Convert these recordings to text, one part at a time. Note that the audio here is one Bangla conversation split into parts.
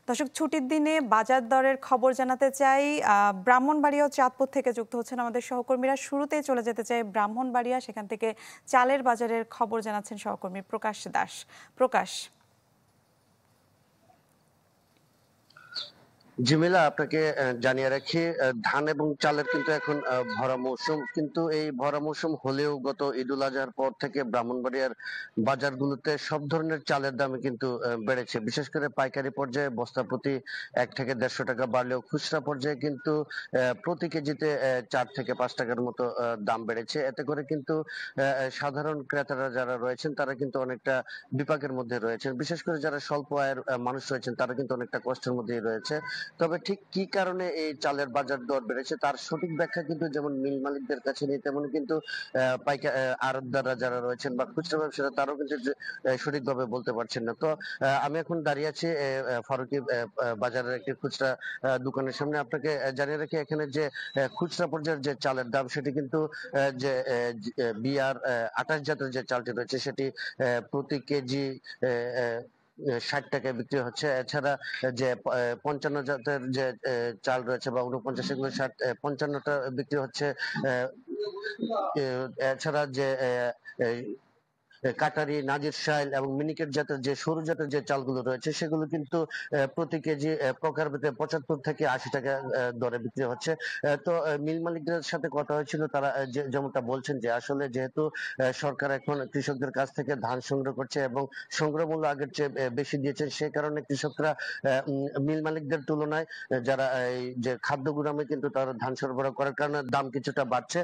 দর্শক, ছুটির দিনে বাজার দরের খবর জানাতে চাই। ব্রাহ্মণবাড়িয়া ও চাঁদপুর থেকে যুক্ত হচ্ছেন আমাদের সহকর্মীরা। শুরুতেই চলে যেতে চাই ব্রাহ্মণবাড়িয়া, সেখান থেকে চালের বাজারের খবর জানাচ্ছেন সহকর্মী প্রকাশ দাস। প্রকাশ। জিমিলা, আপনাকে জানিয়ে রাখি, ধান এবং চালের কিন্তু এখন ভরা মৌসুম, কিন্তু এই ভরা মৌসুম হলেও গত ঈদুল আজহার পর থেকে ব্রাহ্মণবাড়িয়ার বাজারগুলোতে সব ধরনের চালের দামে কিন্তু বেড়েছে। বিশেষ করে পাইকারি পর্যায়ে বস্তা প্রতি 1 থেকে 150 টাকা বাড়লেও খুচরা পর্যায়ে কিন্তু প্রতি কেজিতে 4 থেকে 5 টাকার মতো দাম বেড়েছে। এতে করে কিন্তু সাধারণ ক্রেতারা যারা রয়েছেন তারা কিন্তু অনেকটা বিপাকের মধ্যে রয়েছেন। বিশেষ করে যারা স্বল্প আয়ের মানুষ রয়েছেন তারা কিন্তু অনেকটা কষ্টের মধ্যেই রয়েছে। তবে ঠিক কি কারণে এই চালের বাজার দর বেড়েছে তার সঠিক ব্যাখ্যা কিন্তু যেমন মিল মালিকদের কাছে নেই, তেমন কিন্তু আড়তদাররা যারা রয়েছেন বা খুচরা ব্যবসায়ীরা তারাও কিন্তু সঠিকভাবে বলতে পারছেন না। তো আমি এখন দাঁড়িয়ে আছি ফারুকি বাজারের একটি খুচরা দোকানের সামনে। আপনাকে জানিয়ে রাখি, এখানে যে খুচরা পর্যায়ের যে চালের দাম সেটি কিন্তু যে বিআর 28 জাতের যে চালটি রয়েছে সেটি প্রতি কেজি 60 টাকায় বিক্রি হচ্ছে। এছাড়া যে 55 জাতের যে চাল রয়েছে বা 49, এগুলো 55টা বিক্রি হচ্ছে। এছাড়া যে কাটারি, নাজির শাইল এবং মিনিকেট জাতের যে সরু জাতের যে চালগুলো রয়েছে সেগুলো কিন্তু প্রতি কেজি প্রকারভেদে 75 থেকে 80 টাকা দরে বিক্রি হচ্ছে। তো মিল মালিকদের সাথে কথা হয়েছিল, তারা যেমনটা বলছেন যে আসলে যেহেতু সরকার এখন কৃষকদের কাছ থেকে ধান সংগ্রহ করছে এবং সংগ্রহ মূল্য আগের চেয়ে বেশি দিয়েছে, সে কারণে কৃষকরা মিল মালিকদের তুলনায় যারা এই যে খাদ্য গুদামে কিন্তু তারা ধান সরবরাহ করার কারণে দাম কিছুটা বাড়ছে।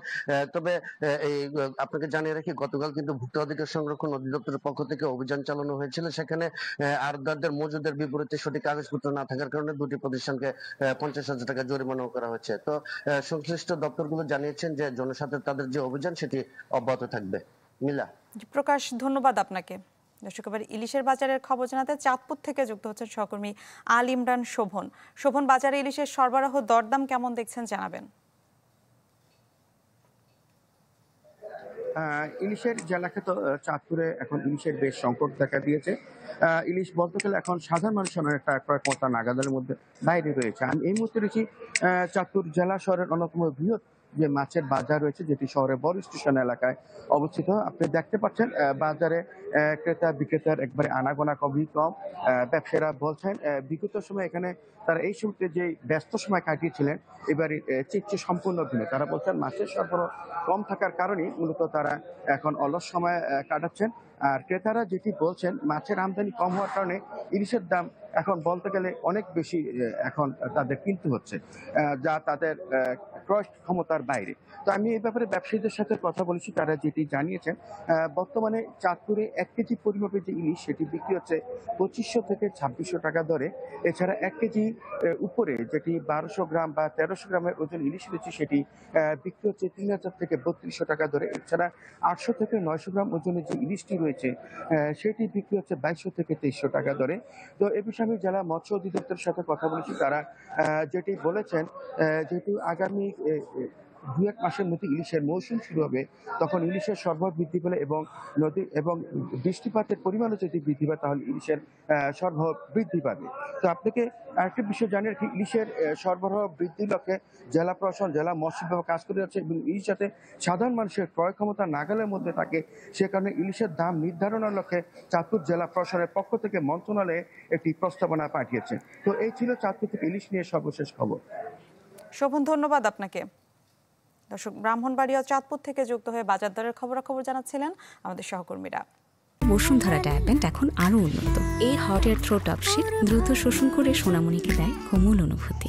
তবে এই আপনাকে জানিয়ে রাখি, গতকাল কিন্তু ভোক্তা অধিকার সংরক্ষণ অধিদপ্তরের পক্ষ থেকে অভিযান চালানো হয়েছিল। সেখানে আড়তদারদের মজুদের বিপরীতে সঠিক কাগজপত্র না থাকার কারণে দুটি প্রতিষ্ঠানকে 50,000 টাকা জরিমানাও করা হয়েছে। তো সংশ্লিষ্ট দপ্তরগুলো জানিয়েছেন যে জনস্বার্থে তাদের যে অভিযান সেটি অব্যাহত থাকবে। মিলা। প্রকাশ, ধন্যবাদ আপনাকে। দর্শক, এবার ইলিশের বাজারের খবর জানাতে চাঁদপুর থেকে যুক্ত হচ্ছেন সহকর্মী আল ইমরান শোভন। শোভন, বাজারে ইলিশের সরবরাহ দরদাম কেমন দেখছেন জানাবেন। ইলিশের জেলাকে তো চাঁদপুরে এখন ইলিশের বেশ সংকট দেখা দিয়েছে। ইলিশ বলতে গেলে এখন সাধারণ মানুষের একটা ক্রয় ক্ষমতা নাগালের মধ্যে বাইরে রয়েছে। আমি এই মুহূর্তে রয়েছি চাঁদপুর জেলা শহরের অন্যতম বৃহৎ যে মাছের বাজার রয়েছে, যেটি শহরের বড় স্টেশন এলাকায় অবস্থিত। আপনি দেখতে পাচ্ছেন বাজারে ক্রেতা বিক্রেতার একবারে আনাগোনা খুবই কম। ব্যবসায়ীরা বলছেন বিগত সময় এখানে তারা এই শুরুতে যে ব্যস্ত সময় কাটিয়েছিলেন এবারে চিত্র সম্পূর্ণ ভিন্ন। তারা বলছেন মাছের সরবরাহ কম থাকার কারণেই মূলত তারা এখন অলস সময় কাটাচ্ছেন। আর ক্রেতারা যেটি বলছেন, মাছের আমদানি কম হওয়ার কারণে ইলিশের দাম এখন বলতে গেলে অনেক বেশি এখন তাদের কিনতে হচ্ছে, যা তাদের ক্রয় ক্ষমতার বাইরে। তো আমি এই ব্যাপারে ব্যবসায়ীদের সাথে কথা বলেছি, তারা যেটি জানিয়েছেন বর্তমানে চাঁদপুরে 1 কেজি পরিমাপের যে ইলিশ সেটি বিক্রি হচ্ছে 2500 থেকে 2600 টাকা দরে। এছাড়া 1 কেজি উপরে যেটি 1200 গ্রাম বা 1300 গ্রামের ওজন ইলিশ রয়েছে সেটি বিক্রি হচ্ছে 3000 থেকে 3200 টাকা দরে। এছাড়া 800 থেকে 900 গ্রাম ওজনের যে ইলিশটি রয়েছে সেটি বিক্রি হচ্ছে 2200 থেকে 2300 টাকা দরে। তো এ বিষয়ে আমি জেলা মৎস্য অধিদপ্তরের সাথে কথা বলেছি, তারা যেটি বলেছেন যেহেতু আগামী 2-1 মাসের মধ্যে ইলিশের মৌসুম শুরু হবে, তখন ইলিশের সরবরাহ বৃদ্ধি পেলে এবং নদী এবং বৃষ্টিপাতের পরিমাণও যদি বৃদ্ধি পায় তাহলে ইলিশের সরবরাহ বৃদ্ধি পাবে। তো আপনাকে আরেকটি বিষয় জানিয়ে রাখি, ইলিশের সরবরাহ বৃদ্ধির লক্ষ্যে জেলা প্রশাসন, জেলা মৎস্য বিভাগ কাজ করে যাচ্ছে এবং ইলিশ যাতে সাধারণ মানুষের ক্রয় ক্ষমতা নাগালের মধ্যে থাকে সে কারণে ইলিশের দাম নির্ধারণের লক্ষ্যে চাঁদপুর জেলা প্রশাসনের পক্ষ থেকে মন্ত্রণালয়ে একটি প্রস্তাবনা পাঠিয়েছে। তো এই ছিল চাঁদপুর থেকে ইলিশ নিয়ে সর্বশেষ খবর। শোভন, ধন্যবাদ আপনাকে। দর্শক, ব্রাহ্মণবাড়িয়া চাঁদপুর থেকে যুক্ত হয়ে বাজার দরের খবরাখবর জানাচ্ছিলেন আমাদের সহকর্মীরা। বসুন্ধরা ডায়াপেন্ট এখন আরো উন্নত। এই hot air through top sheet দ্রুত শোষণ করে সোনামণিকে দেয় কোমল অনুভূতি।